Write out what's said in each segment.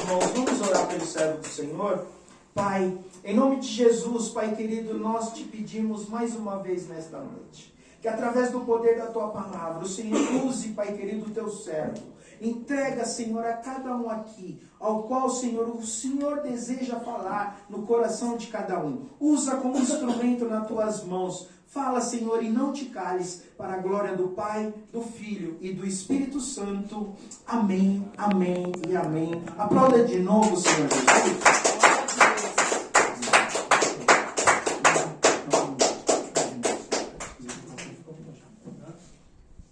suas mãos, vamos orar pelo servo do Senhor? Pai, em nome de Jesus, Pai querido, nós te pedimos mais uma vez nesta noite, que através do poder da tua palavra, o Senhor use, Pai querido, o teu servo. Entrega, Senhor, a cada um aqui, ao qual, Senhor, o Senhor deseja falar no coração de cada um. Usa como instrumento nas tuas mãos. Fala, Senhor, e não te cales, para a glória do Pai, do Filho e do Espírito Santo. Amém, amém e amém. Aplauda de novo, Senhor Jesus.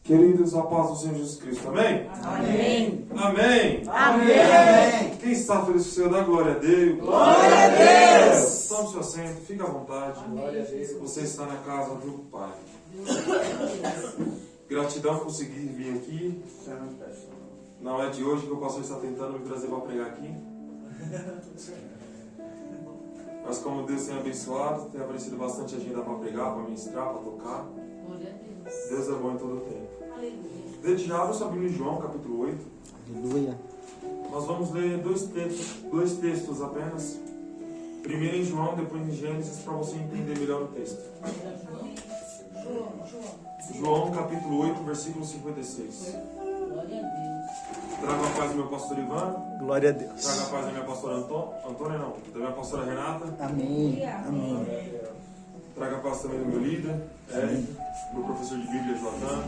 Queridos, a paz do Senhor Jesus Cristo. Amém? Amém. Amém. Amém. Quem está feliz com o Senhor, dá glória a Deus. Glória a Deus. Tome seu assento, fique à vontade. Glória a Deus. Você está na casa do Pai. Gratidão por conseguir vir aqui. Não é de hoje que o pastor está tentando me trazer para pregar aqui. Mas como Deus tem abençoado, tem aparecido bastante agenda para pregar, para ministrar, para tocar. Glória a Deus. Deus é bom em todo o tempo. Aleluia. Desde já, abra sua Bíblia em João, capítulo 8. Aleluia. Nós vamos ler dois textos apenas. Primeiro em João, depois em Gênesis, para você entender melhor o texto. João, capítulo 8, versículo 56. Glória a Deus. Traga a paz do meu pastor Ivan. Glória a Deus. Traga a paz da minha pastora Antônia, não. Da minha pastora Renata. Amém, amém. Traga a paz também do meu líder, Eric, meu professor de Bíblia, Joatan.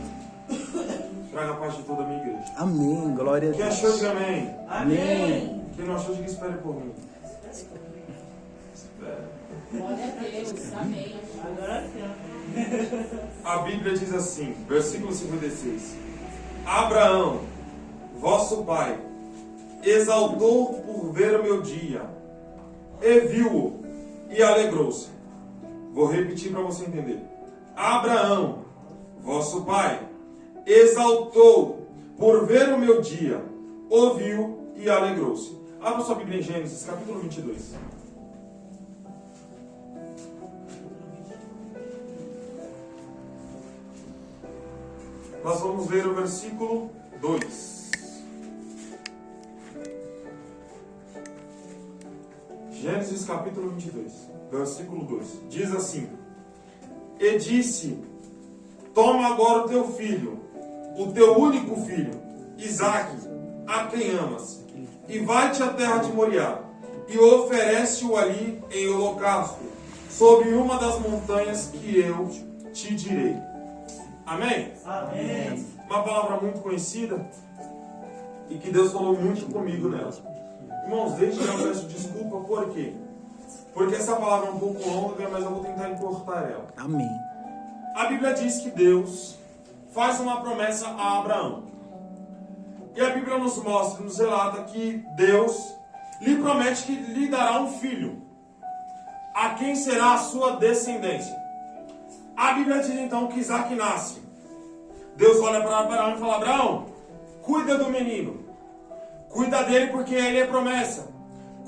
Traga a paz de toda a minha igreja. Amém, glória a Quem Deus. achou, diga amém. Amém. Quem não achou, diga espere por mim. Espere. Glória a Deus. Amém. Agora sim. A Bíblia diz assim, versículo 56. Abraão, vosso pai, exaltou por ver o meu dia, e viu-o, e alegrou-se. Vou repetir para você entender. Abraão, vosso pai, exaltou por ver o meu dia, ouviu e alegrou-se. Abra sua Bíblia em Gênesis, capítulo 22. Nós vamos ler o versículo 2. Gênesis capítulo 22, versículo 2. Diz assim: E disse: Toma agora o teu filho, o teu único filho, Isaque, a quem amas, e vai-te à terra de Moriá, e oferece-o ali em holocausto, sobre uma das montanhas que eu te direi. Amém? Amém. Uma palavra muito conhecida e que Deus falou muito comigo nela. Irmãos, desde já eu peço desculpa, por quê? Porque essa palavra é um pouco longa, mas eu vou tentar encurtar ela. Amém. A Bíblia diz que Deus faz uma promessa a Abraão. E a Bíblia nos mostra, nos relata que Deus lhe promete que lhe dará um filho, a quem será a sua descendência. A Bíblia diz então que Isaac nasce. Deus olha para Abraão e fala: Abraão, cuida do menino. Cuida dele porque ele é promessa.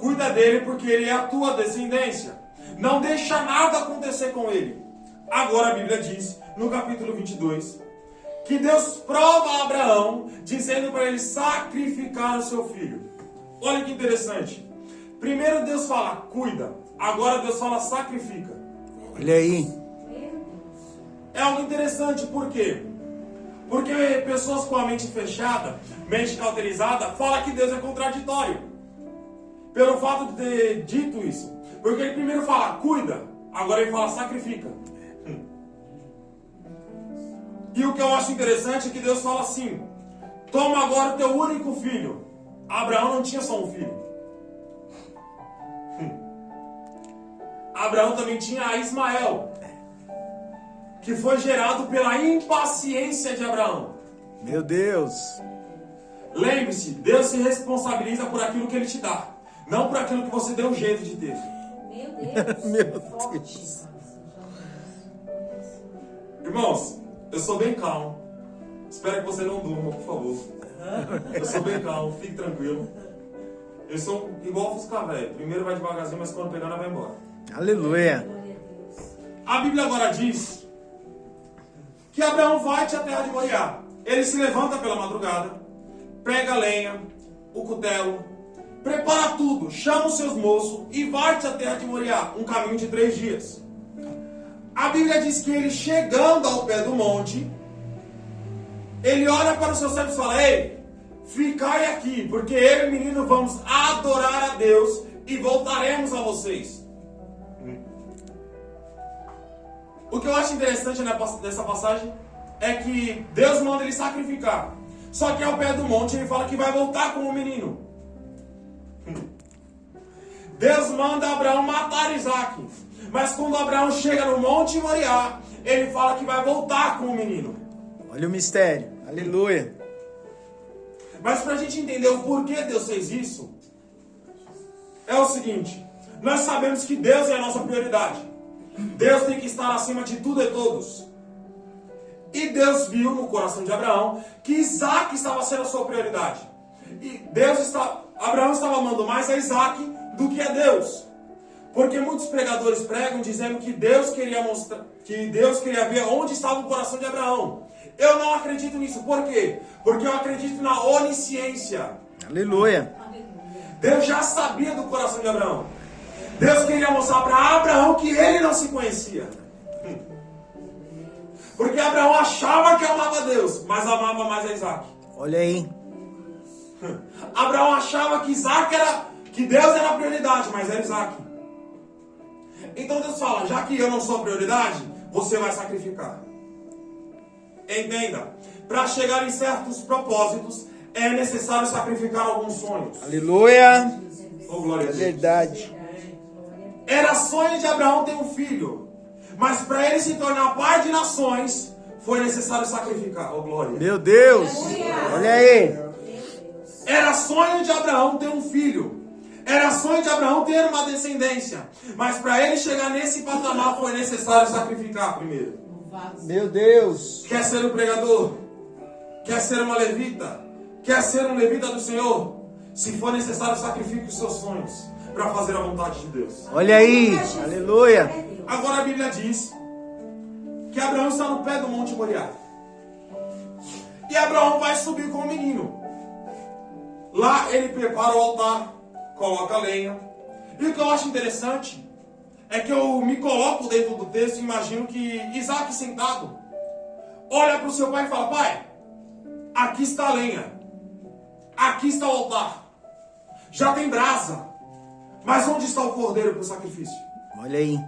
Cuida dele porque ele é a tua descendência. Não deixa nada acontecer com ele. Agora a Bíblia diz, no capítulo 22, que Deus prova a Abraão, dizendo para ele sacrificar o seu filho. Olha que interessante. Primeiro Deus fala, cuida. Agora Deus fala, sacrifica. Olha aí. É algo interessante, por quê? Porque pessoas com a mente fechada, mente cauterizada, falam que Deus é contraditório. Pelo fato de ter dito isso. Porque ele primeiro fala, cuida. Agora ele fala, sacrifica. E o que eu acho interessante é que Deus fala assim, toma agora o teu único filho. Abraão não tinha só um filho. Abraão também tinha a Ismael, que foi gerado pela impaciência de Abraão. Meu Deus. Lembre-se, Deus se responsabiliza por aquilo que Ele te dá, não por aquilo que você deu um jeito de ter. Meu Deus. Meu Deus. Forte. Irmãos, eu sou bem calmo. Espero que você não durma, por favor. Eu sou bem calmo, fique tranquilo. Eu sou igual o Fusca velho. Primeiro vai devagarzinho, mas quando pegar, não vai embora. Aleluia. A Bíblia agora diz que Abraão vai à terra de Moriá. Ele se levanta pela madrugada, pega a lenha, o cutelo, prepara tudo, chama os seus moços e vai-te à terra de Moriá, um caminho de 3 dias. A Bíblia diz que ele, chegando ao pé do monte, ele olha para os seus servos e fala: ei, ficai aqui, porque eu e o menino vamos adorar a Deus e voltaremos a vocês. O que eu acho interessante nessa passagem é que Deus manda ele sacrificar. Só que ao pé do monte ele fala que vai voltar com o menino. Deus manda Abraão matar Isaac. Mas quando Abraão chega no Monte Moriá, ele fala que vai voltar com o menino. Olha o mistério. Aleluia. Mas para a gente entender o porquê Deus fez isso, é o seguinte: nós sabemos que Deus é a nossa prioridade. Deus tem que estar acima de tudo e todos. E Deus viu no coração de Abraão que Isaac estava sendo a sua prioridade. E Abraão estava amando mais a Isaac do que a Deus. Porque muitos pregadores pregam dizendo que Deus queria mostrar, que Deus queria ver onde estava o coração de Abraão. Eu não acredito nisso. Por quê? Porque eu acredito na onisciência. Aleluia. Deus já sabia do coração de Abraão. Deus queria mostrar para Abraão que ele não se conhecia. Porque Abraão achava que amava Deus, mas amava mais a Isaac. Olha aí. Abraão achava que Deus era a prioridade, mas era Isaac. Então Deus fala: já que eu não sou a prioridade, você vai sacrificar. Entenda, para chegar em certos propósitos, é necessário sacrificar alguns sonhos. Aleluia. Oh, glória a É Deus. verdade. Era sonho de Abraão ter um filho, mas para ele se tornar pai de nações, foi necessário sacrificar. Oh, glória. Meu Deus. Olha aí. Era sonho de Abraão ter um filho. Era sonho de Abraão ter uma descendência. Mas para ele chegar nesse patamar, foi necessário sacrificar primeiro. Meu Deus. Quer ser um pregador? Quer ser uma levita? Quer ser um levita do Senhor? Se for necessário, sacrifique os seus sonhos para fazer a vontade de Deus. Olha aí. Aleluia. Agora a Bíblia diz que Abraão está no pé do Monte Moriá. E Abraão vai subir com o menino. Lá ele prepara o altar, coloca a lenha. E o que eu acho interessante é que eu me coloco dentro do texto e imagino que Isaac sentado olha para o seu pai e fala: pai, aqui está a lenha, aqui está o altar, já tem brasa, mas onde está o cordeiro para o sacrifício? Olha aí.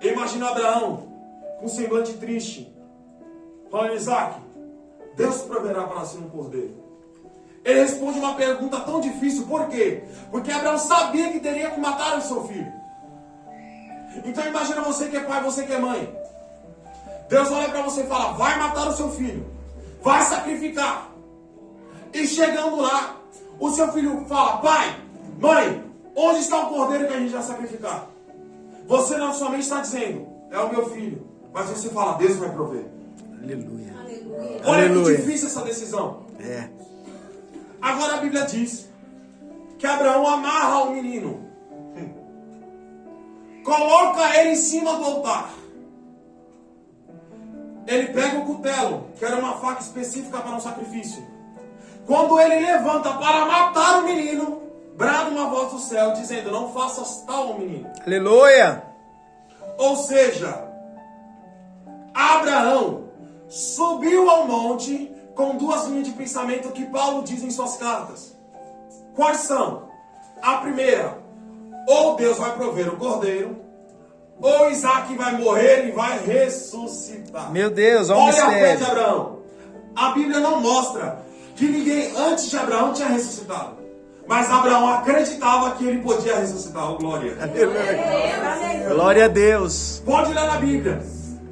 Eu imagino Abraão com um semblante triste, falando: Isaac, Deus proverá para nascer um cordeiro. Ele responde uma pergunta tão difícil. Por quê? Porque Abraão sabia que teria que matar o seu filho. Então imagina você que é pai, você que é mãe. Deus olha para você e fala: vai matar o seu filho, vai sacrificar. E chegando lá, o seu filho fala: pai, mãe, onde está o cordeiro que a gente vai sacrificar? Você não somente está dizendo: é o meu filho, mas você fala: Deus vai prover. Aleluia. Olha Aleluia. que difícil essa decisão. É. Agora a Bíblia diz que Abraão amarra o menino, coloca ele em cima do altar. Ele pega o cutelo, que era uma faca específica para um sacrifício. Quando ele levanta para matar o menino, brada uma voz do céu dizendo: não faças tal ao menino. Aleluia. Ou seja, Abraão subiu ao monte com 2 linhas de pensamento que Paulo diz em suas cartas. Quais são? A primeira: ou Deus vai prover o cordeiro, ou Isaac vai morrer e vai ressuscitar. Meu Deus, olha o Olha a fé de mistério. Abraão. A Bíblia não mostra que ninguém antes de Abraão tinha ressuscitado. Mas Abraão acreditava que ele podia ressuscitar. Oh, glória. Aleluia. Glória a Deus. Pode ler na Bíblia.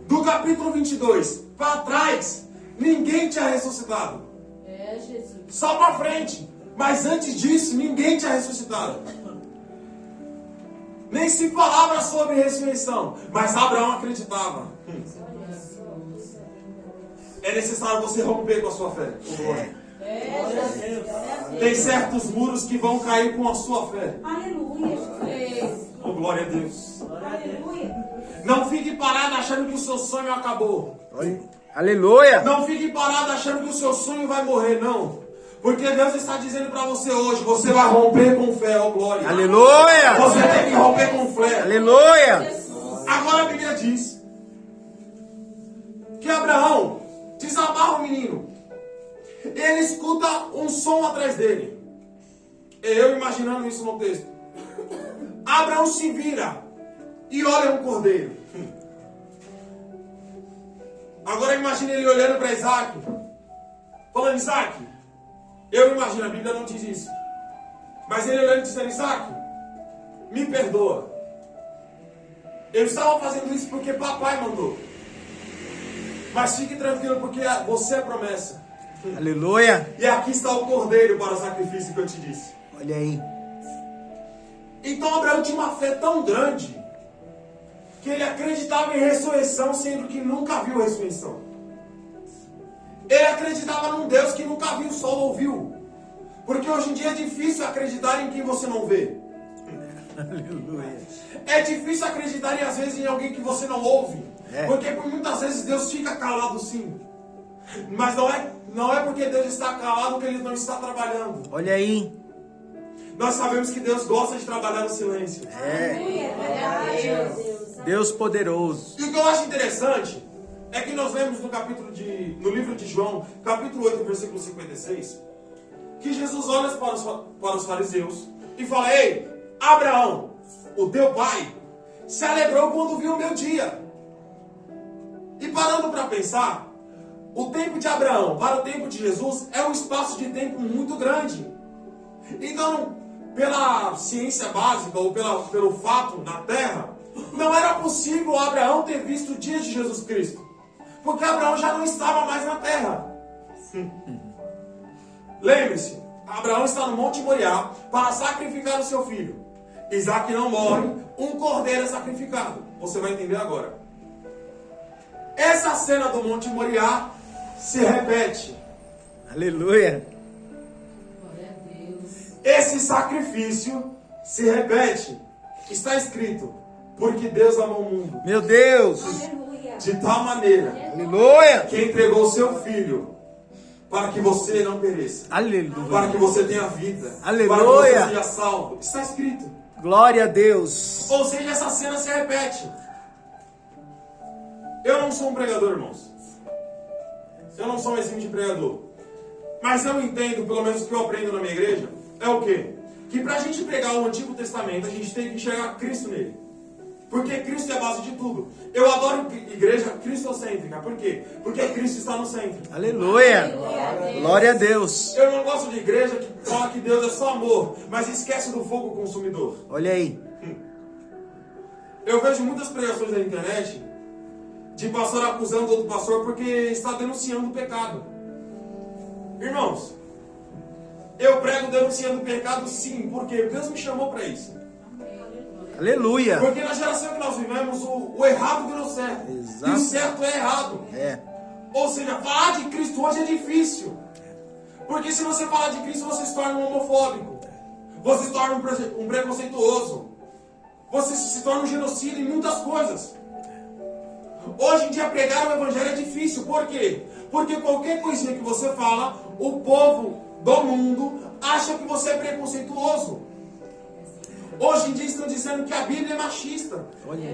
Do capítulo 22 para trás, ninguém tinha ressuscitado. É, Jesus. Só para frente. Mas antes disso, ninguém tinha ressuscitado. Nem se falava sobre ressurreição. Mas Abraão acreditava. É necessário você romper com a sua fé. É, Jesus. Tem certos muros que vão cair com a sua fé. Aleluia. Oh, glória a Deus. Aleluia. Não fique parado achando que o seu sonho acabou. Olha. Aleluia. Não fique parado achando que o seu sonho vai morrer, não. Porque Deus está dizendo para você hoje, você vai romper com fé, ó glória. Aleluia. Você tem que romper com fé. Aleluia. Agora a Bíblia diz que Abraão desamarra o menino. Ele escuta um som atrás dele. Eu imaginando isso no texto. Abraão se vira e olha um cordeiro. Agora imagine ele olhando para Isaac, falando: Isaac, eu imagino, a Bíblia não diz isso, mas ele olhando e dizendo: Isaac, me perdoa. Eu estava fazendo isso porque papai mandou. Mas fique tranquilo, porque você é promessa. Aleluia. E aqui está o cordeiro para o sacrifício que eu te disse. Olha aí. Então Abraão tinha uma fé tão grande que ele acreditava em ressurreição, sendo que nunca viu ressurreição. Ele acreditava num Deus que nunca viu, só ouviu. Porque hoje em dia é difícil acreditar em quem você não vê. Aleluia. É difícil acreditar às vezes em alguém que você não ouve. É. Porque por muitas vezes Deus fica calado sim. Mas não é porque Deus está calado que Ele não está trabalhando. Olha aí. Nós sabemos que Deus gosta de trabalhar no silêncio. Deus poderoso. E o que eu acho interessante é que nós lemos no livro de João, capítulo 8, versículo 56, que Jesus olha para os fariseus e fala: Ei, Abraão, o teu pai, se alegrou quando viu o meu dia. E parando para pensar, o tempo de Abraão para o tempo de Jesus é um espaço de tempo muito grande. Então, pela ciência básica ou pelo fato na Terra, não era possível Abraão ter visto o dia de Jesus Cristo, porque Abraão já não estava mais na Terra. Lembre-se, Abraão está no Monte Moriá para sacrificar o seu filho. Isaac não morre, um cordeiro é sacrificado. Você vai entender agora. Essa cena do Monte Moriá se repete. Aleluia. Glória a Deus. Esse sacrifício se repete. Está escrito: porque Deus amou o mundo Meu Deus. de tal maneira Aleluia. que entregou o seu filho para que você não pereça, para Aleluia. que você tenha vida, Aleluia. para que você seja salvo. Está escrito. Glória a Deus. Ou seja, essa cena se repete. Eu não sou um pregador, irmãos. Eu não sou um exímio de pregador. Mas eu entendo, pelo menos o que eu aprendo na minha igreja, é o quê? Que pra gente pregar o Antigo Testamento, a gente tem que enxergar Cristo nele. Porque Cristo é a base de tudo. Eu adoro igreja cristocêntrica. Por quê? Porque Cristo está no centro. Aleluia. Glória a Deus. Eu não gosto de igreja que fala que Deus é só amor, mas esquece do fogo consumidor. Olha aí. Eu vejo muitas pregações na internet de pastor acusando outro pastor porque está denunciando o pecado. Irmãos, eu prego denunciando o pecado sim, porque Deus me chamou para isso. Aleluia. Porque na geração que nós vivemos, o errado virou certo. Exato. E o certo é errado. É. Ou seja, falar de Cristo hoje é difícil. Porque se você falar de Cristo, você se torna um homofóbico. Você se torna um preconceituoso. Você se torna um genocida em muitas coisas. Hoje em dia pregar o evangelho é difícil. Por quê? Porque qualquer coisinha que você fala, o povo do mundo acha que você é preconceituoso. Hoje em dia estão dizendo que a Bíblia é machista,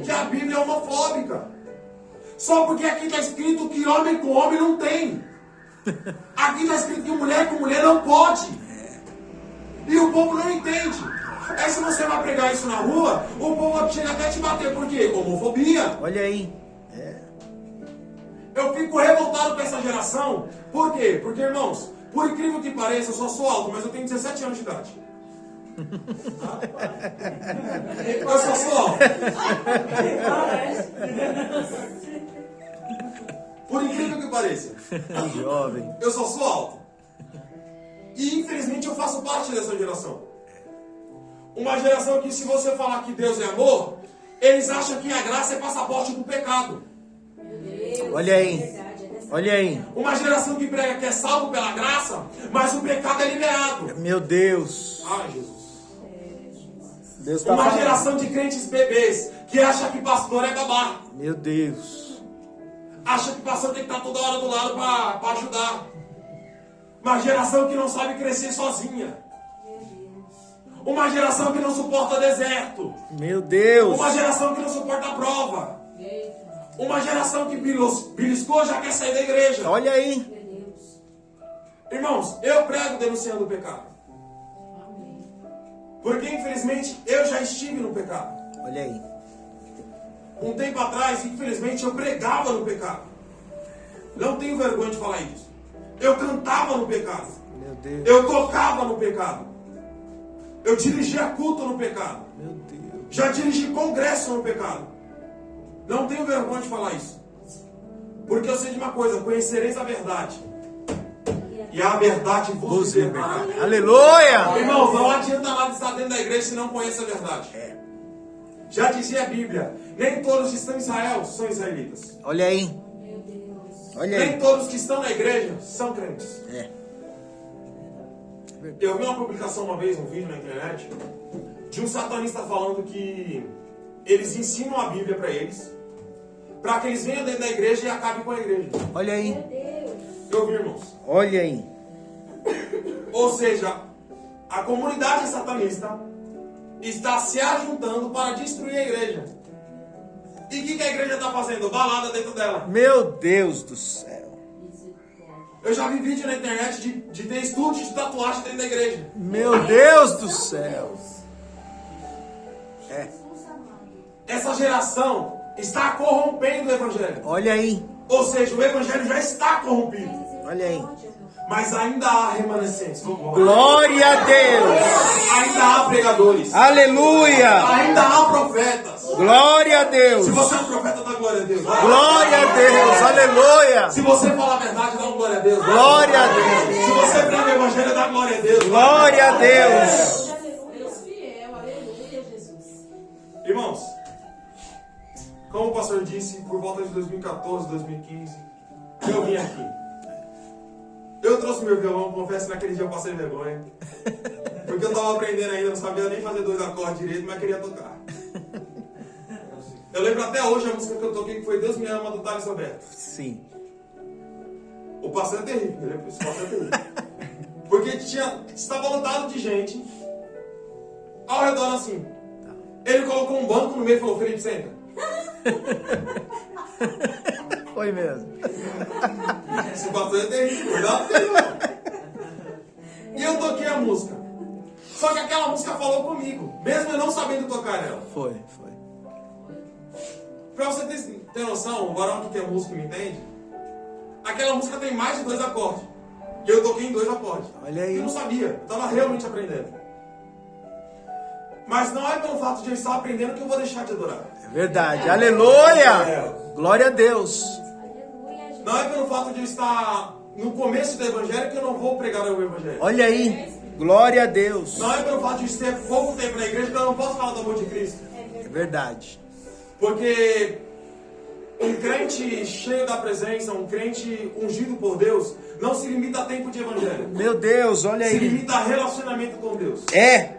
que a Bíblia é homofóbica. Só porque aqui está escrito que homem com homem não tem. Aqui está escrito que mulher com mulher não pode. E o povo não entende. Aí se você vai pregar isso na rua, o povo chega até te bater. Por quê? Homofobia. Olha aí. Eu fico revoltado com essa geração. Por quê? Porque, irmãos, por incrível que pareça, eu só sou alto, mas eu tenho 17 anos de idade. Eu só sou alto. Por incrível que pareça, Jovem. eu só sou alto. E infelizmente eu faço parte dessa geração. Uma geração que, se você falar que Deus é amor, eles acham que a graça é passaporte do pecado. Olha aí. Olha aí. Uma geração que prega que é salvo pela graça, mas o pecado é liberado. Meu Deus. Ai, Jesus. Deus está Uma falando. geração de crentes bebês que acha que pastor é babá. Meu Deus. Acha que pastor tem que estar toda hora do lado para ajudar. Uma geração que não sabe crescer sozinha. Uma geração que não suporta deserto. Meu Deus. Uma geração que não suporta a prova. Uma geração que beliscou já quer sair da igreja. Olha aí. Irmãos, eu prego denunciando o pecado. Porque infelizmente eu já estive no pecado. Olha aí. Um tempo atrás, infelizmente, eu pregava no pecado. Não tenho vergonha de falar isso. Eu cantava no pecado. Meu Deus. Eu tocava no pecado. Eu dirigia culto no pecado. Meu Deus. Já dirigi congresso no pecado. Não tenho vergonha de falar isso. Porque eu sei de uma coisa: conhecereis a verdade. E a verdade vos libertará. Aleluia. Irmãos, não adianta nada estar dentro da igreja se não conhece a verdade. Já dizia a Bíblia: nem todos que estão em Israel são israelitas. Olha aí. Olha Nem aí. todos que estão na igreja são crentes. É. Eu vi uma publicação uma vez, um vídeo na internet, de um satanista falando que eles ensinam a Bíblia para eles, para que eles venham dentro da igreja e acabem com a igreja. Olha aí. Eu vi, irmãos. Olha aí. Ou seja, a comunidade satanista está se ajuntando para destruir a igreja. E o que a igreja está fazendo? Balada dentro dela. Meu Deus do céu. Eu já vi vídeo na internet de ter estúdio de tatuagem dentro da igreja. Meu Deus do céu. É. Essa geração está corrompendo o evangelho. Olha aí. Ou seja, o evangelho já está corrompido. Olha aí. Mas ainda há remanescentes. Glória a Deus. Ainda há pregadores. Aleluia. Ainda há profetas. Glória a Deus. Se você é um profeta, dá glória a Deus. Glória a Deus. Aleluia. Se você fala a verdade, dá uma glória a Deus. Glória a Deus. Se você prega o evangelho, dá glória a Deus. Glória a Deus. Deus fiel, aleluia, Jesus. Irmãos, como o pastor disse, por volta de 2014, 2015, eu vim aqui. Eu trouxe meu violão, confesso que naquele dia eu passei vergonha. Porque eu estava aprendendo ainda, não sabia nem fazer 2 acordes direito, mas queria tocar. Eu lembro até hoje a música que eu toquei, que foi Deus Me Ama, do Thales Roberto. Sim. O pastor é terrível, eu lembro, esse pastor é terrível. Porque estava lotado de gente ao redor assim. Ele colocou um banco no meio e falou: Felipe, senta. Foi mesmo. Esse pastor é terrível, cuidado com ele, não. E eu toquei a música. Só que aquela música falou comigo, mesmo eu não sabendo tocar ela. Foi. Pra você ter noção, o varão que tem música me entende, aquela música tem mais de 2 acordes. E eu toquei em 2 acordes. Olha aí. Eu não sabia, eu estava realmente aprendendo. Mas não é pelo fato de eu estar aprendendo que eu vou deixar de adorar. É verdade. Aleluia. Glória a Deus. Não é pelo fato de eu estar no começo do evangelho que eu não vou pregar o evangelho. Olha aí. Glória a Deus. Não é pelo fato de ter pouco tempo na igreja que eu não posso falar do amor de Cristo. É verdade. Porque um crente cheio da presença, um crente ungido por Deus, não se limita a tempo de evangelho. Meu Deus, olha Se aí. limita a relacionamento com Deus. É.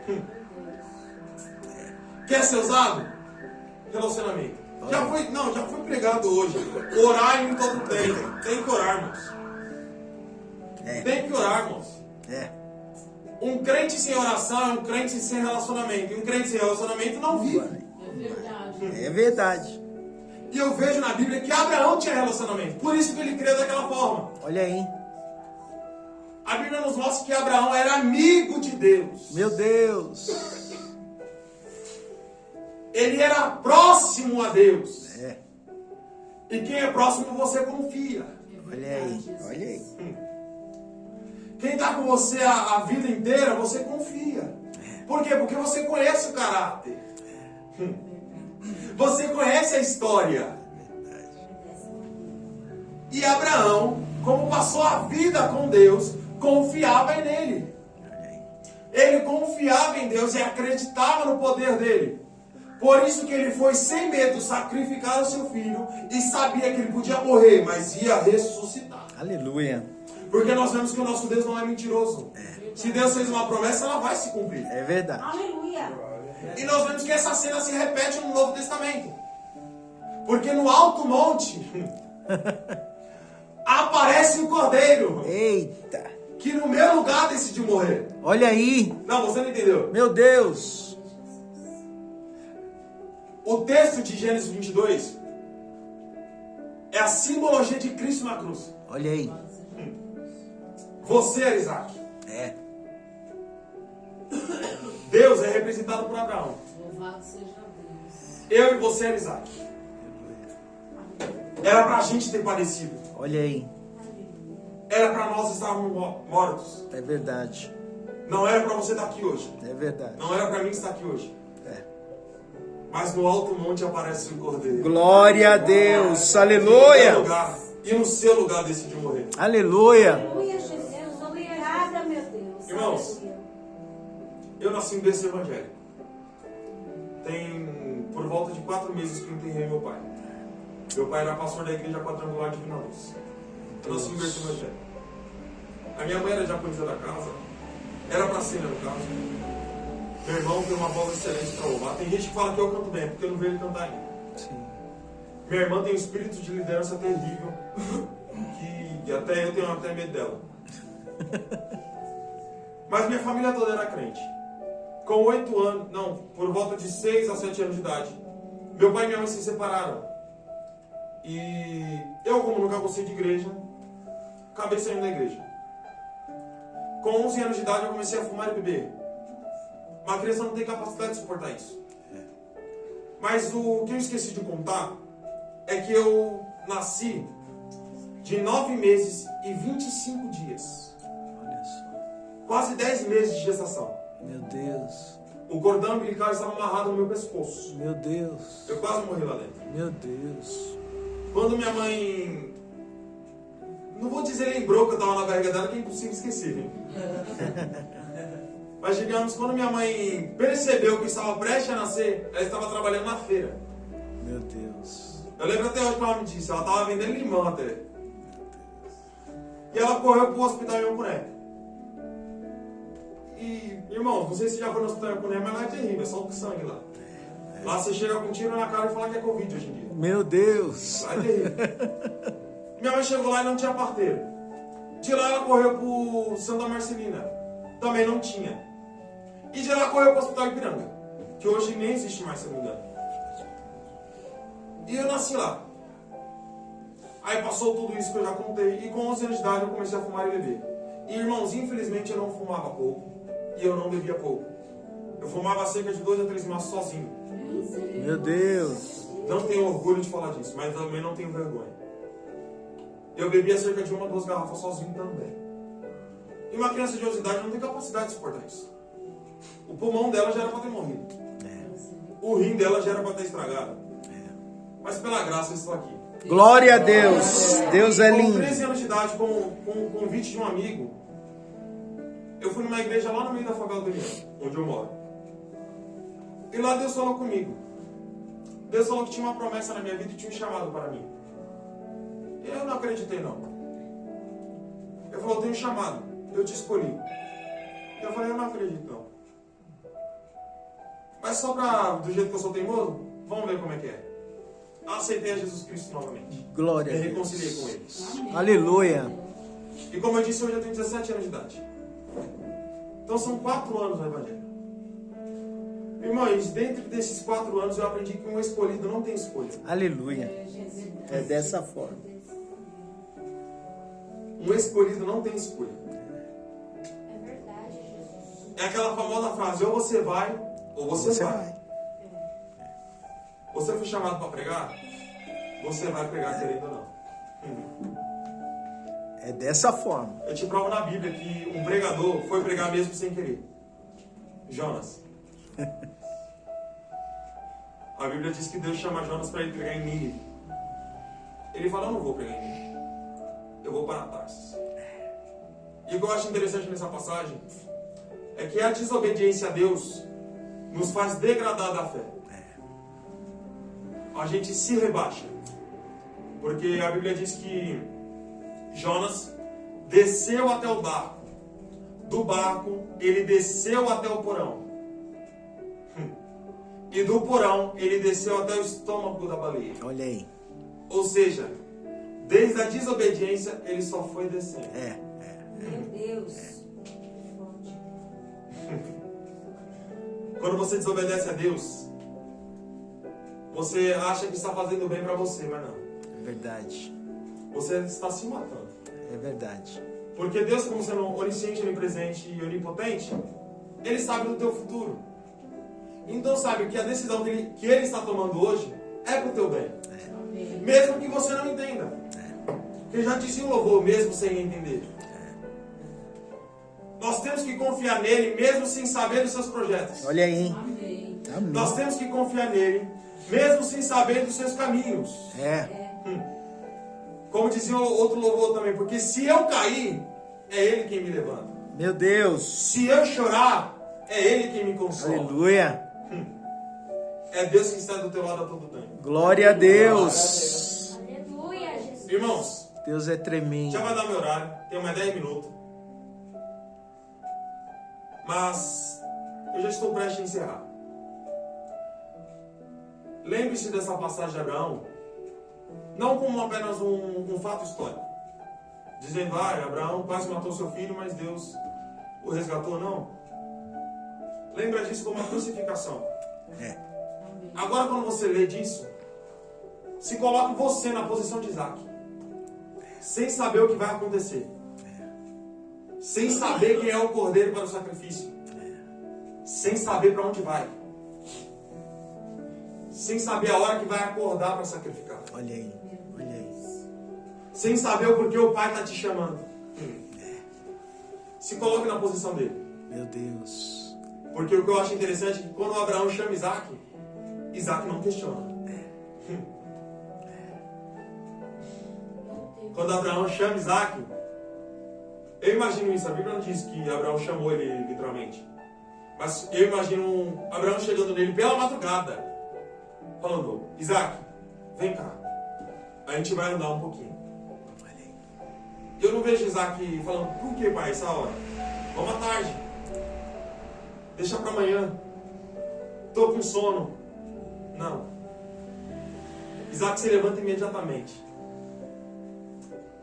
Quer ser usado? Relacionamento. Já foi pregado hoje. Orar em todo tempo. Tem que orar, irmãos. Tem que orar, irmãos. É. Um crente sem oração é um crente sem relacionamento. E um crente sem relacionamento não vive. É verdade. É verdade. E eu vejo na Bíblia que Abraão tinha relacionamento. Por isso que ele creu daquela forma. Olha aí. A Bíblia nos mostra que Abraão era amigo de Deus. Meu Deus. Ele era próximo a Deus. É. E quem é próximo você confia. Olha aí. Olha aí. Quem está com você a vida inteira, você confia. Por quê? Porque você conhece o caráter. Você conhece a história. E Abraão, como passou a vida com Deus, confiava nele. Ele confiava em Deus e acreditava no poder dele. Por isso que ele foi sem medo sacrificar o seu filho e sabia que ele podia morrer, mas ia ressuscitar. Aleluia. Porque nós vemos que o nosso Deus não é mentiroso. Se Deus fez uma promessa, ela vai se cumprir. É verdade. Aleluia. E nós vemos que essa cena se repete no Novo Testamento. Porque no alto monte aparece o Cordeiro, Eita. que no meu lugar decidiu morrer. Olha aí. Não, você não entendeu. Meu Deus. O texto de Gênesis 22 é a simbologia de Cristo na cruz. Olha aí. Você era Isaac. É. Deus é representado por Abraão. Louvado seja Deus. Eu e você era Isaac. Era pra gente ter padecido. Olha aí. Era pra nós estarmos mortos. É verdade. Não era pra você estar aqui hoje. É verdade. Não era pra mim estar aqui hoje. É. Mas no alto monte aparece o Cordeiro. Glória a Deus. E no Aleluia. meu lugar, e no seu lugar decidiu morrer. Aleluia. Aleluia, Jesus. Obrigada, meu Deus. Irmãos, Aleluia. eu nasci em berço evangélico. Tem por volta de 4 meses que eu enterrei meu pai. Meu pai era pastor da igreja quadrangular de Divina Luz. Eu nasci em berço evangélico. A minha mãe era diaconisa da casa. Era pra ser, no caso. Meu irmão tem uma voz excelente pra louvar. Tem gente que fala que eu canto bem, porque eu não vejo ele cantar ainda. Sim. Minha irmã tem um espírito de liderança terrível, que até eu tenho até medo dela. Mas minha família toda era crente. Com 8 anos, não, por volta de 6 a 7 anos de idade, meu pai e minha mãe se separaram. E eu, como nunca gostei de igreja, acabei saindo da igreja. Com 11 anos de idade eu comecei a fumar e beber. Uma criança não tem capacidade de suportar isso. Mas o que eu esqueci de contar é que eu nasci de 9 meses e 25 dias. Olha só. Quase 10 meses de gestação. Meu Deus. O cordão umbilical estava amarrado no meu pescoço. Meu Deus. Eu quase morri lá dentro. Meu Deus. Quando minha mãe... Não vou dizer lembrou que eu estava na barriga dela, que é impossível esquecer, hein? Mas digamos, quando minha mãe percebeu que eu estava prestes a nascer, ela estava trabalhando na feira. Meu Deus. Eu lembro até hoje que ela me disse, ela estava vendendo limão até. E ela correu pro hospital em Ampuné. E, irmãos, não sei se já foi no hospital em Ampuné, mas lá é terrível, é só o sangue lá. Lá você chega com um tiro na cara e fala que é Covid hoje em dia. Meu Deus. Lá é terrível. Minha mãe chegou lá e não tinha parteiro. De lá ela correu pro Santa Marcelina. Também não tinha. E de lá correu pro Hospital Ipiranga, que hoje nem existe mais, se não me engano. E eu nasci lá. Aí passou tudo isso que eu já contei. E com 11 anos de idade eu comecei a fumar e beber. E irmãos, infelizmente eu não fumava pouco. E eu não bebia pouco. Eu fumava cerca de 2 a 3 maços sozinho. Meu Deus. Não tenho orgulho de falar disso, mas também não tenho vergonha. Eu bebia cerca de 1 a 2 garrafas sozinho também. E uma criança de 11 idade não tem capacidade de suportar isso. O pulmão dela já era para ter morrido. O rim dela já era para ter estragado. Mas pela graça eu estou aqui. Glória a Deus. Deus é Com lindo. 13 anos de idade, com o convite de um amigo, eu fui numa igreja lá no meio da favela do União, onde eu moro. E lá Deus falou comigo. Deus falou que tinha uma promessa na minha vida e tinha um chamado para mim. E eu não acreditei não. Ele falou, eu tenho um chamado, eu te escolhi. Eu falei, eu não acredito não. Mas só do jeito que eu sou teimoso, vamos ver como é que é. Aceitei a Jesus Cristo novamente. Glória a Me Deus. reconciliei com Ele. Aleluia. E como eu disse, hoje eu tenho 17 anos de idade. Então são 4 anos no Evangelho. Irmãos, dentro desses 4 anos eu aprendi que um escolhido não tem escolha. Aleluia. É dessa forma. Um escolhido não tem escolha. É verdade, Jesus. É aquela famosa frase, ou você vai, ou você vai. Você foi chamado para pregar? Você vai pregar querendo ou não. É dessa forma. Eu te provo na Bíblia que um pregador foi pregar mesmo sem querer. Jonas. A Bíblia diz que Deus chama Jonas para ir pregar em Nínive. Ele fala, eu não vou pregar em Nínive. Eu vou para Tarsis. E o que eu acho interessante nessa passagem é que a desobediência a Deus nos faz degradar da fé. A gente se rebaixa. Porque a Bíblia diz que Jonas desceu até o barco. Do barco, ele desceu até o porão. E do porão, ele desceu até o estômago da baleia. Olha aí. Ou seja, desde a desobediência, ele só foi descendo. Meu Deus. Quando você desobedece a Deus, você acha que está fazendo bem para você, mas não. É verdade. Você está se matando. É verdade. Porque Deus, como sendo onisciente, onipresente e onipotente, Ele sabe do teu futuro. Então sabe que a decisão que Ele está tomando hoje é para o teu bem. Mesmo que você não entenda. Porque já dizia o louvor, mesmo sem entender. Nós temos que confiar nele, mesmo sem saber dos seus projetos. Olha aí, hein? Amém. Amém. Nós temos que confiar nele, mesmo sem saber dos seus caminhos. É. Como dizia outro louvor também, porque se eu cair, é Ele quem me levanta. Meu Deus. Se eu chorar, é Ele quem me consola. Aleluia. É Deus que está do teu lado a todo tempo. Glória a Deus. Aleluia, Jesus. Irmãos, Deus é tremendo. já vai dar meu horário, tem mais 10 minutos. Mas eu já estou prestes a encerrar. Lembre-se dessa passagem de Abraão, não como apenas um fato histórico. Dizendo, Abraão quase matou seu filho, mas Deus o resgatou, não. Lembra disso como uma crucificação. Agora, quando você lê disso, se coloque você na posição de Isaac, sem saber o que vai acontecer, sem saber quem é o cordeiro para o sacrifício, sem saber para onde vai, sem saber a hora que vai acordar para sacrificar, Olha aí. Olha aí. sem saber o porquê o pai está te chamando. Se coloque na posição dele. Meu Deus. Porque o que eu acho interessante é que quando Abraão chama Isaac, Isaac não questiona. Quando Abraão chama Isaac, eu imagino isso. A Bíblia não diz que Abraão chamou ele literalmente. Mas eu imagino Abraão chegando nele pela madrugada, falando, Isaac, vem cá. A gente vai andar um pouquinho. Eu não vejo Isaac falando, por que, pai, essa hora? Vamos à tarde. Deixa para amanhã. Tô com sono. Não. Isaac se levanta imediatamente.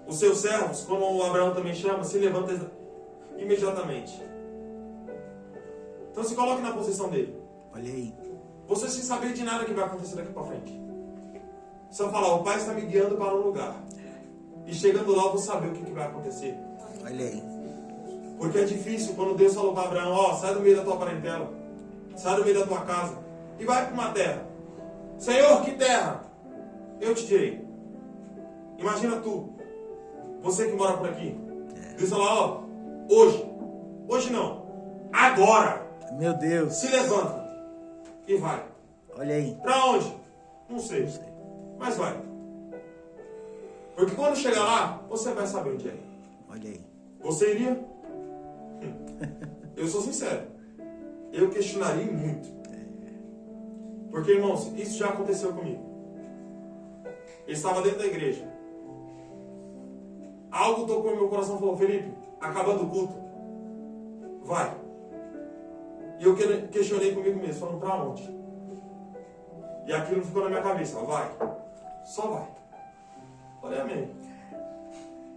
Os seus servos, como o Abraão também chama, se levanta imediatamente. Então se coloque na posição dele. Olha aí. Você sem saber de nada que vai acontecer daqui para frente. Só falar, o pai está me guiando para um lugar. E chegando lá eu vou saber o que vai acontecer. Olha aí. Porque é difícil quando Deus falou para Abraão, sai do meio da tua parentela, sai do meio da tua casa e vai para uma terra. Senhor, que terra? Eu te direi. Imagina tu, você que mora por aqui. Deus falou, hoje não, agora, Meu Deus. se levanta e vai. Olha aí. Para onde? Não sei, mas vai. Porque quando chegar lá, você vai saber onde é. Olha aí. Você iria? Eu sou sincero. Eu questionaria muito. Porque, irmãos, isso já aconteceu comigo. Eu estava dentro da igreja. Algo tocou no meu coração e falou, Felipe, acabando o culto, vai. E eu questionei comigo mesmo, falando, pra onde? E aquilo ficou na minha cabeça, vai. Só vai. Falei, amém.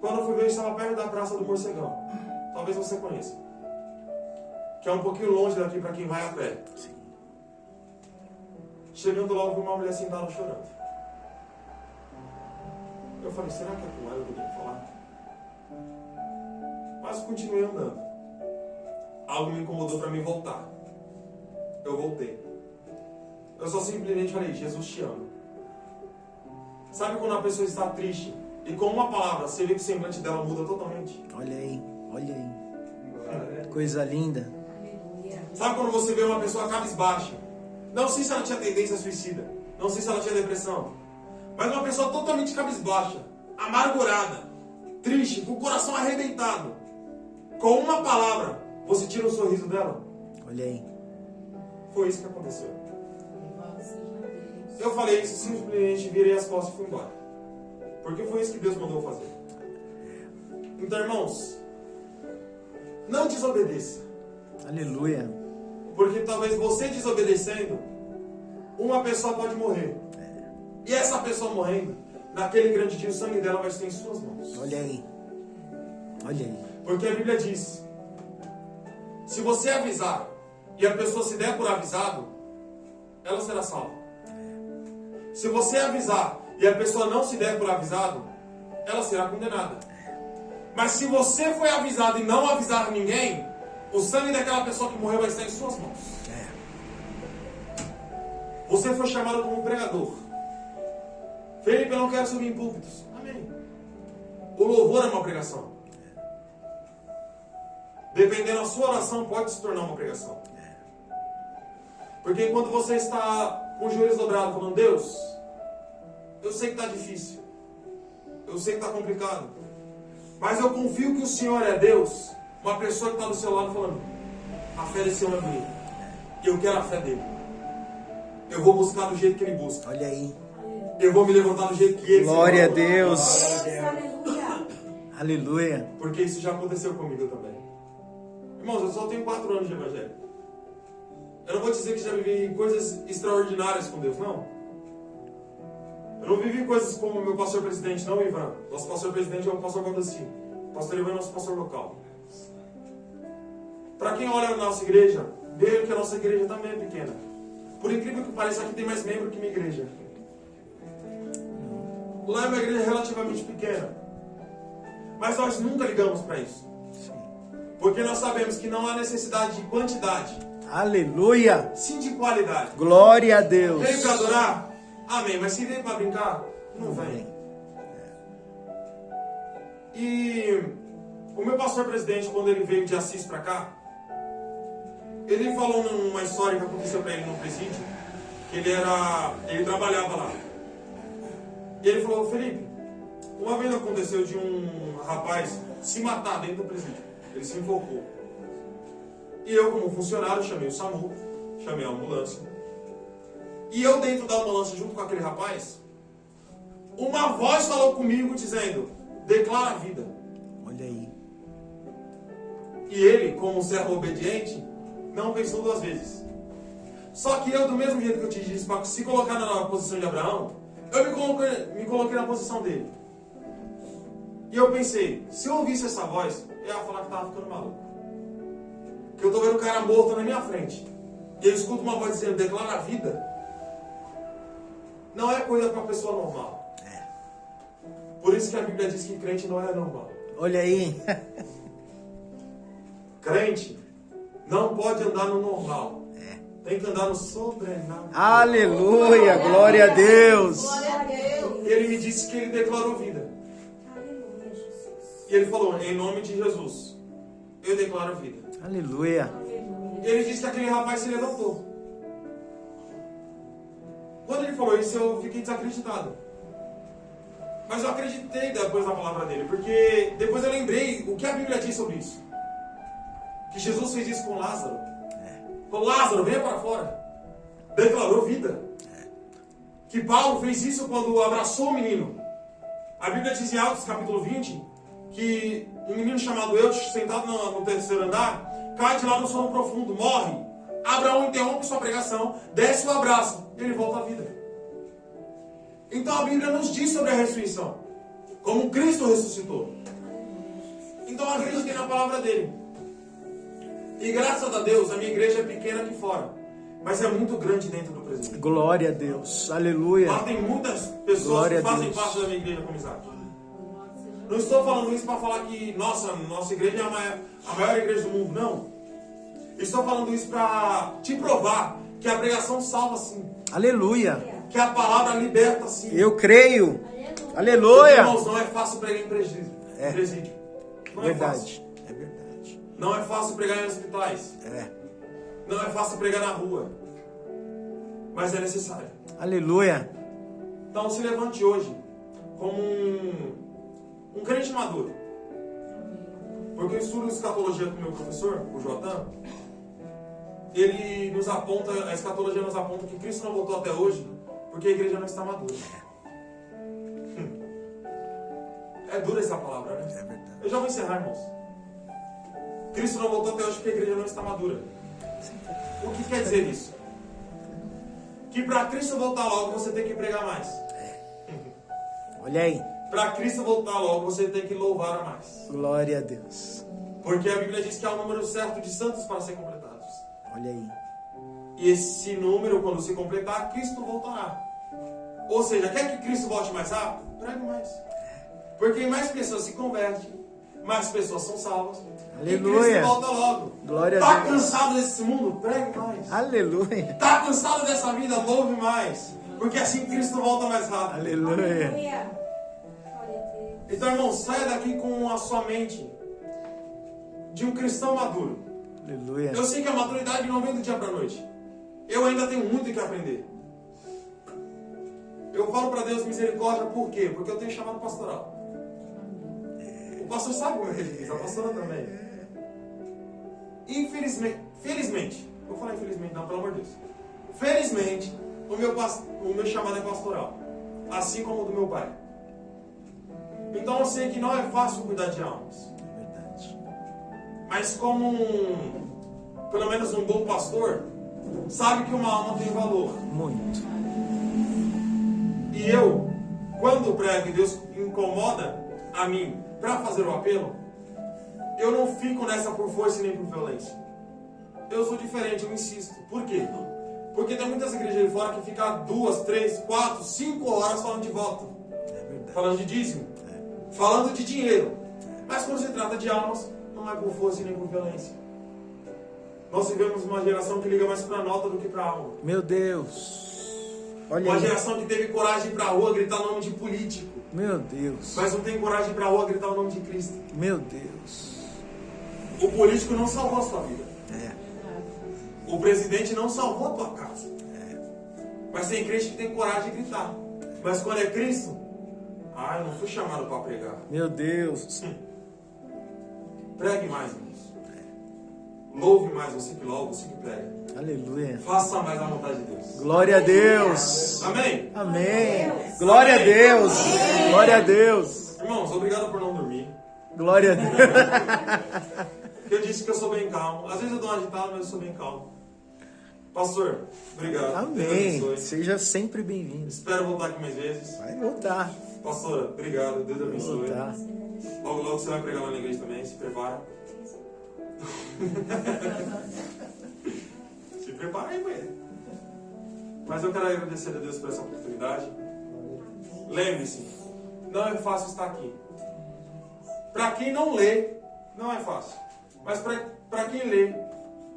Quando eu fui ver, eu estava perto da Praça do Morcegão. Talvez você conheça. Que é um pouquinho longe daqui para quem vai a pé. Chegando lá, eu vi uma mulher sentada chorando. Eu falei, será que é com ela que eu tenho que falar? Mas continuei andando. Algo me incomodou para mim voltar. Eu voltei. Eu só simplesmente falei, Jesus te ama. Sabe quando a pessoa está triste e com uma palavra você vê que o semblante dela muda totalmente? Olha aí. Olha aí. Coisa linda. Sabe quando você vê uma pessoa cabisbaixa? Não sei se ela tinha tendência suicida. Não sei se ela tinha depressão. Mas uma pessoa totalmente cabisbaixa, amargurada, triste, com o coração arrebentado. Com uma palavra, você tira o sorriso dela? Olha aí. Foi isso que aconteceu. Eu falei isso, simplesmente virei as costas e fui embora. Porque foi isso que Deus mandou fazer. Então, irmãos, não desobedeça. Aleluia. Porque talvez você desobedecendo, uma pessoa pode morrer. E essa pessoa morrendo, naquele grande dia, o sangue dela vai estar em suas mãos. Olha aí. Olha aí. Porque a Bíblia diz: se você avisar e a pessoa se der por avisado, ela será salva. Se você avisar e a pessoa não se der por avisado, ela será condenada. Mas se você foi avisado e não avisar ninguém, o sangue daquela pessoa que morreu vai estar em suas mãos. Você foi chamado como pregador. Felipe, eu não quero subir em púlpitos. Amém. O louvor é uma pregação. Dependendo da sua oração, pode se tornar uma pregação. Porque quando você está com os joelhos dobrados, falando: Deus, eu sei que está difícil, eu sei que está complicado, mas eu confio que o Senhor é Deus. Uma pessoa que está do seu lado falando: a fé desse homem é bonita, e eu quero a fé dele. Eu vou buscar do jeito que ele busca. Olha aí. Eu vou me levantar do jeito que ele se Glória a levanta. Deus. Aleluia. Aleluia. Porque isso já aconteceu comigo também. Irmãos, eu só tenho 4 anos de evangelho. Eu não vou dizer que já vivi coisas extraordinárias com Deus, não. Eu não vivi coisas como o meu pastor presidente, não, Ivan. Nosso pastor presidente é o pastor Valdeci. O pastor Ivan é nosso pastor local. Para quem olha a nossa igreja, vê que a nossa igreja também é pequena. Por incrível que pareça, aqui tem mais membro que minha igreja. Lá é uma igreja relativamente pequena. Mas nós nunca ligamos para isso. Porque nós sabemos que não há necessidade de quantidade, Aleluia. sim de qualidade. Glória a Deus. Veio para adorar? Amém. Mas se veio para brincar, não vem. E o meu pastor presidente, quando ele veio de Assis para cá, ele falou numa história que aconteceu para ele no presídio, que ele trabalhava lá. E ele falou: Felipe, uma vez aconteceu de um rapaz se matar dentro do presídio. Ele se invocou. E eu, como funcionário, chamei o SAMU, chamei a ambulância. E eu, dentro da ambulância, junto com aquele rapaz, uma voz falou comigo dizendo: declara a vida. Olha aí. E ele, como servo obediente, não pensou 2 vezes. Só que eu, do mesmo jeito que eu te disse, para se colocar na posição de Abraão, eu me coloquei na posição dele. E eu pensei: se eu ouvisse essa voz, eu ia falar que estava ficando maluco. Que eu estou vendo o cara morto na minha frente. E eu escuto uma voz dizendo: declara a vida. Não é coisa para uma pessoa normal. Por isso que a Bíblia diz que crente não é normal. Olha aí. Crente não pode andar no normal. Tem que andar no sobrenatural. Aleluia. Glória a Deus. Glória a Deus. E ele me disse que ele declarou vida. Aleluia, Jesus. E ele falou: em nome de Jesus, eu declaro vida. Aleluia. E ele disse que aquele rapaz se levantou. Quando ele falou isso, eu fiquei desacreditado. Mas eu acreditei depois da palavra dele, porque depois eu lembrei o que a Bíblia diz sobre isso. Que Jesus fez isso com Lázaro. Falou: Lázaro, venha para fora. Declarou vida. Que Paulo fez isso quando abraçou o menino. A Bíblia diz em Atos capítulo 20 que um menino chamado Eudes, sentado no 3º andar, cai de lá no sono profundo, morre. Abraão interrompe sua pregação, desce o abraço e ele volta à vida. Então a Bíblia nos diz sobre a ressurreição, como Cristo ressuscitou. Então eu acreditei na palavra dele. E graças a Deus, a minha igreja é pequena aqui fora, mas é muito grande dentro do presídio. Glória a Deus. Aleluia. Lá tem muitas pessoas Glória que a fazem Deus. parte da minha igreja como Isaac. Não estou falando isso para falar que nossa igreja é a maior igreja do mundo, não. Estou falando isso para te provar que a pregação salva sim. Aleluia. Que a palavra liberta sim. Eu creio. Porque, Aleluia. irmãos, não é fácil pregar em presídio. Não é fácil. Verdade. É verdade. Não é fácil pregar em hospitais. Não é fácil pregar na rua. Mas é necessário. Aleluia. Então se levante hoje como um crente maduro. Porque eu estudo escatologia com o meu professor, o Joatan. Ele nos aponta, a escatologia nos aponta que Cristo não voltou até hoje porque a igreja não está madura. É dura essa palavra, né? É verdade. Eu já vou encerrar, irmãos. Cristo não voltou até hoje porque a igreja não está madura. O que quer dizer isso? Que para Cristo voltar logo você tem que pregar mais. Olha aí. Para Cristo voltar logo, você tem que louvar a mais. Glória a Deus. Porque a Bíblia diz que há um número certo de santos para ser completados. Olha aí. E esse número, quando se completar, Cristo voltará. Ou seja, quer que Cristo volte mais rápido? Pregue mais. Porque mais pessoas se convertem, mais pessoas são salvas. Aleluia. E Cristo volta logo. Glória a Tá Deus. cansado desse mundo? Pregue mais. Aleluia. Tá cansado dessa vida? Louve mais. Porque assim Cristo volta mais rápido. Aleluia. Glória a Deus. Então, irmão, saia daqui com a sua mente de um cristão maduro. Aleluia. Eu sei que a maturidade não vem do dia para a noite. Eu ainda tenho muito que aprender. Eu falo para Deus misericórdia, por quê? Porque eu tenho chamado pastoral. O pastor sabe como ele diz, a pastora também. Felizmente, vou falar infelizmente não, pelo amor de Deus. Felizmente, o meu chamado é pastoral. Assim como o do meu pai. Então eu sei que não é fácil cuidar de almas. Verdade. Mas como pelo menos um bom pastor, sabe que uma alma tem valor. Muito. E eu, quando prego e Deus incomoda a mim para fazer o apelo, eu não fico nessa por força e nem por violência. Eu sou diferente, eu insisto. Por quê? Porque tem muitas igrejas aí fora que ficam 2, 3, 4, 5 horas falando de voto. É verdade. Falando de dízimo. Falando de dinheiro. Mas quando se trata de almas, não é por força e nem por violência. Nós vivemos uma geração que liga mais para a nota do que para a alma. Meu Deus. Olha Uma aí. geração que teve coragem de ir para a rua gritar o nome de político. Meu Deus. Mas não tem coragem de ir para a rua gritar o nome de Cristo. Meu Deus. O político não salvou a sua vida. É. O presidente não salvou a tua casa. Mas tem crente que tem coragem de gritar. Mas quando é Cristo, eu não fui chamado para pregar. Meu Deus. Pregue mais, irmãos. Louve mais, você que louva, você que prega. Aleluia. Faça mais a vontade de Deus. Glória a Deus. Amém? Amém. Glória a Deus. Glória a Deus. Irmãos, obrigado por não dormir. Glória a Deus. Porque eu disse que eu sou bem calmo. Às vezes eu dou uma agitada, mas eu sou bem calmo. Pastor, obrigado. Deus Amém. abençoe. Seja sempre bem-vindo. Espero voltar aqui mais vezes. Vai voltar. Pastora, obrigado. Deus Vai abençoe. voltar. Logo, logo você vai pregar lá na igreja também. Se prepara. Se prepara aí, mãe. Mas eu quero agradecer a Deus por essa oportunidade. Lembre-se, não é fácil estar aqui. Para quem não lê, não é fácil. Mas para quem lê,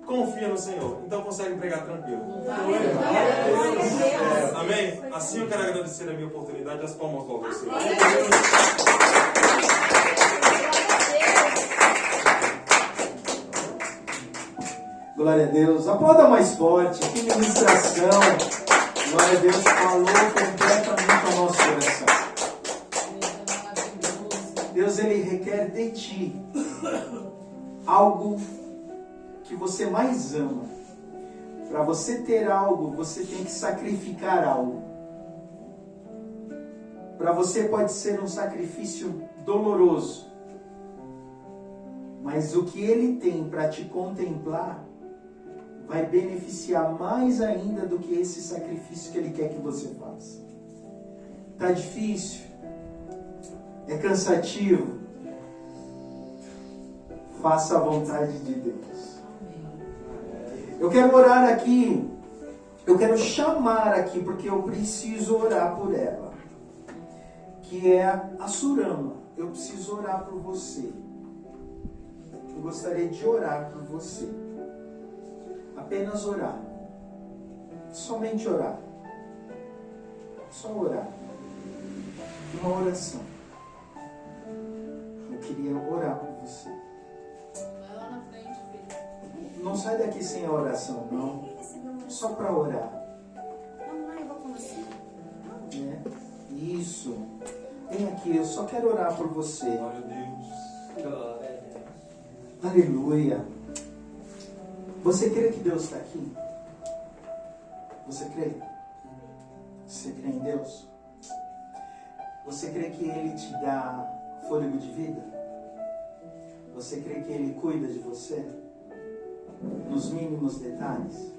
confia no Senhor. Então consegue pregar tranquilo. Amém? Assim eu quero agradecer a minha oportunidade. As palmas logo ao Senhor. Glória a Deus. Aplauda mais forte. Que ministração. Glória a Deus. Falou completamente ao nosso coração. Deus, Ele requer de ti algo que você mais ama. Para você ter algo, você tem que sacrificar algo. Para você pode ser um sacrifício doloroso. Mas o que Ele tem para te contemplar vai beneficiar mais ainda do que esse sacrifício que Ele quer que você faça. Tá difícil? É cansativo? Faça a vontade de Deus. Eu quero orar aqui. Eu quero chamar aqui, porque eu preciso orar por ela. Que é a Surama. Eu preciso orar por você. Eu gostaria de orar por você. Apenas orar. Somente orar. Só orar. Uma oração. Eu queria orar por você. Vai lá na frente, filho. Não sai daqui sem a oração, não. Só para orar. Mamãe, eu vou com você. Né? Isso. Vem aqui, eu só quero orar por você. Glória a Deus. Aleluia. Você crê que Deus está aqui? Você crê? Você crê em Deus? Você crê que Ele te dá fôlego de vida? Você crê que Ele cuida de você? Nos mínimos detalhes?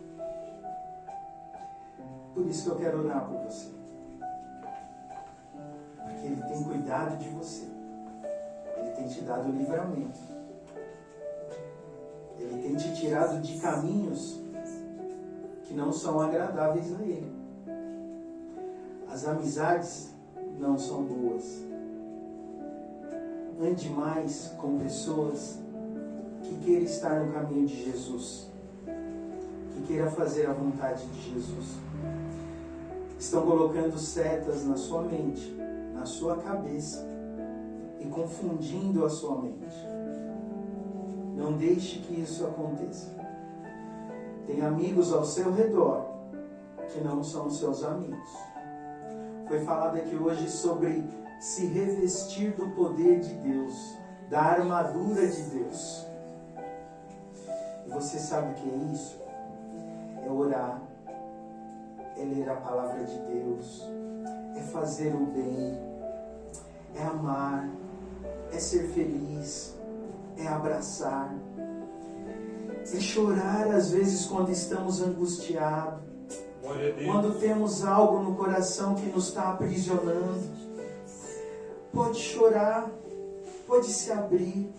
Por isso que eu quero orar por você. Porque Ele tem tem cuidado de você. Ele tem te dado livramento. Ele tem te tirado de caminhos que não são agradáveis a Ele. As amizades não são boas. Ande mais com pessoas que queiram estar no caminho de Jesus, que queiram fazer a vontade de Jesus. Estão colocando setas na sua mente, na sua cabeça e confundindo a sua mente. Não deixe que isso aconteça. Tem amigos ao seu redor que não são seus amigos. Foi falado aqui hoje sobre se revestir do poder de Deus, da armadura de Deus. E você sabe o que é isso? É orar, é ler a palavra de Deus, é fazer o bem, é amar, é ser feliz, é abraçar, é chorar às vezes quando estamos angustiados, quando temos algo no coração que nos está aprisionando. Pode chorar, pode se abrir,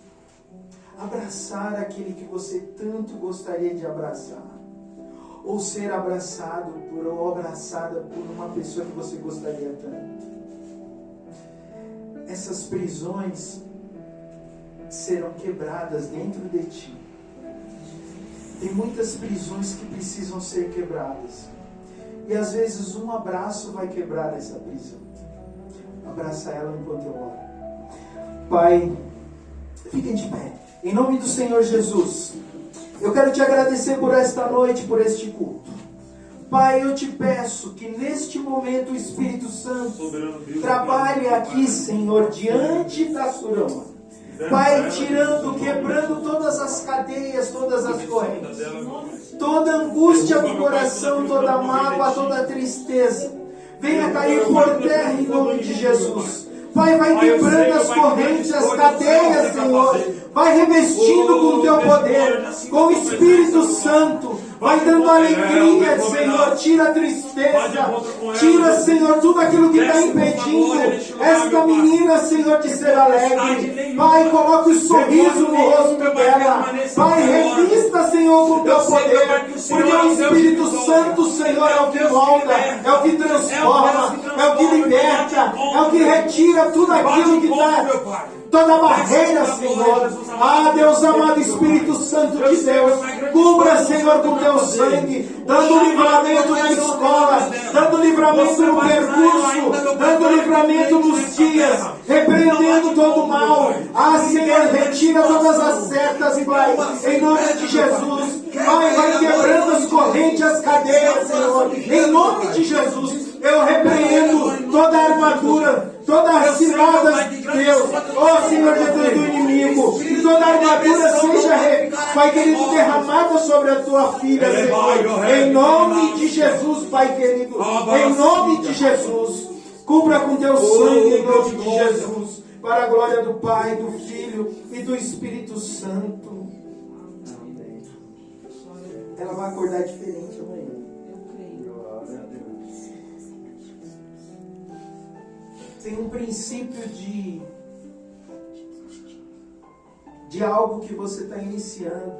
abraçar aquele que você tanto gostaria de abraçar, ou ser abraçado ou abraçada por uma pessoa que você gostaria tanto. Essas prisões serão quebradas dentro de ti. Tem muitas prisões que precisam ser quebradas. E às vezes um abraço vai quebrar essa prisão. Abraça ela enquanto eu oro. Pai, fiquem de pé. Em nome do Senhor Jesus, eu quero te agradecer por esta noite, por este culto. Pai, eu te peço que neste momento o Espírito Santo trabalhe aqui, Senhor, diante da Surama. Pai, tirando, quebrando todas as cadeias, todas as correntes, toda angústia do coração, toda mágoa, toda tristeza, venha cair por terra em nome de Jesus. Pai, vai quebrando as correntes, as cadeias, Senhor. Vai revestindo com o teu poder, com o Espírito Santo. Vai dando alegria, Senhor. Tira a tristeza. Tira, Senhor, tudo aquilo que está impedindo esta menina, Senhor, de ser alegre. Pai, coloque o sorriso no rosto dela. Pai, revista, Senhor, com o teu poder. Porque o Espírito Santo, Senhor, é o que molda, é o que transforma, é o que liberta, é o que retira tudo aquilo que está... Toda barreira, Senhor. Ah, Deus amado, Espírito Santo de Deus, cubra, Senhor, com teu sangue, dando livramento na escola, dando livramento no percurso, dando livramento nos dias, repreendendo todo o mal. Ah, Senhor, retira todas as setas, Pai, em nome de Jesus. Pai, vai quebrando as correntes, as cadeias, Senhor, em nome de Jesus. Eu repreendo toda a armadura, toda a cilada de Deus, ó Senhor Jesus, do inimigo, que toda a armadura seja, Pai querido, derramada sobre a tua filha, Senhor, em nome de Jesus, Pai querido, em nome de Jesus, cubra com teu sangue, em nome de Jesus, para a glória do Pai, do Filho e do Espírito Santo. Amém. Ela vai acordar diferente amanhã. Tem um princípio de algo que você está iniciando,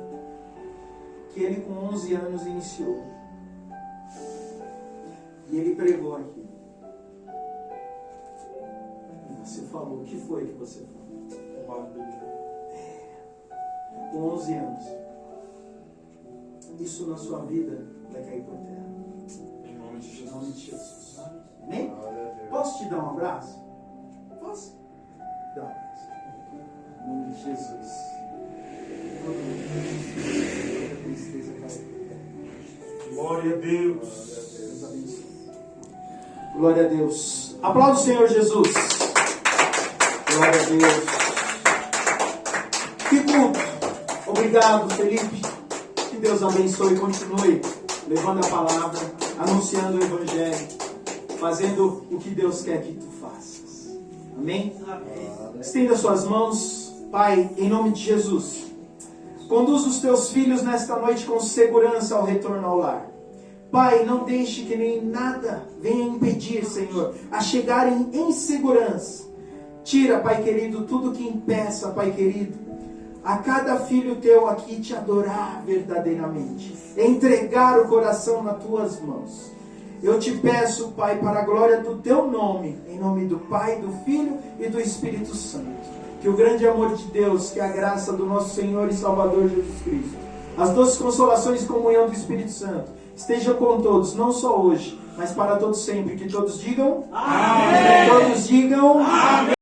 que ele com 11 anos iniciou. E ele pregou aqui. E você falou, o que foi que você falou? Com 11 anos. Isso na sua vida vai cair por terra. Em nome de Jesus. Em nome de Jesus. Amém? Posso te dar um abraço? Posso? Dá um abraço. Em nome de Jesus. Toda tristeza cai. Glória a Deus. Deus abençoe. Glória a Deus. Aplauda o Senhor Jesus. Glória a Deus. Que culto. Obrigado, Felipe. Que Deus abençoe e continue levando a palavra, anunciando o Evangelho, fazendo o que Deus quer que tu faças. Amém? Amém. Estenda suas mãos. Pai, em nome de Jesus, conduz os teus filhos nesta noite com segurança ao retorno ao lar. Pai, não deixe que nem nada venha impedir, Senhor, a chegarem em segurança. Tira, Pai querido, tudo que impeça, Pai querido, a cada filho teu aqui te adorar verdadeiramente, entregar o coração nas tuas mãos. Eu te peço, Pai, para a glória do teu nome, em nome do Pai, do Filho e do Espírito Santo, que o grande amor de Deus, que a graça do nosso Senhor e Salvador Jesus Cristo, as doces consolações e comunhão do Espírito Santo, esteja com todos, não só hoje, mas para todos sempre. Que todos digam amém. Todos digam amém.